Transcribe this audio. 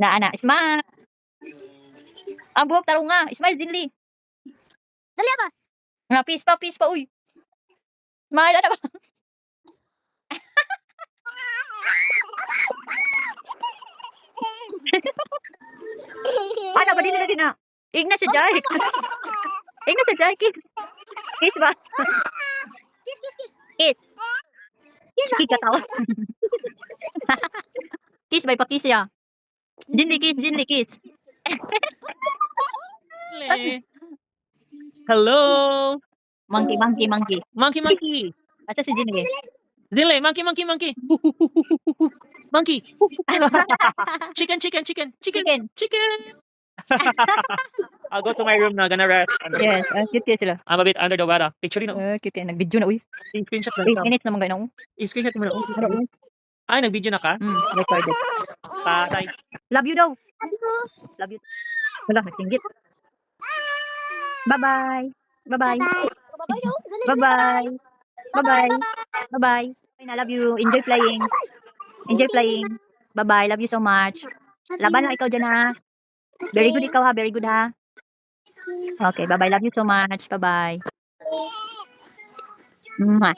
Na ana, smile. Ang buhok tarong nga. Smile dinli. Dali ba? Nga peace pa uy. Smile ana ba? Ana ba dinli na? Igna si Jai. Igna si Jai kiss. Kiss ba? Kiss, kiss, kiss. Kiss. Kiss ba? Kiss katawa. Kiss ba pa kiss ya? Dinli kiss. Hello. Monkey. Monkey. Asa si Jinli? Zile, monkey. Monkey. Chicken. I'll go to my room na, gonna rest. Yes, cute sila. I'm a bit under the weather. Picture no. Cute yan. Nag-video na uy. I-screenshot 8 lang. minutes naman ganun. I-screenshot mo na. Ay, nag-video na ka? Recorded. Patay. Love you daw. Love you. Wala, nagsinggit. Bye-bye. Bye-bye, show. Dali, Bye-bye. Bye-bye. I love you. Enjoy playing. Bye-bye. Love you so much. Laban lang ikaw dyan ha. Very good ikaw ha. Very good ha. Okay, bye-bye. Love you so much. Bye-bye. Mwah.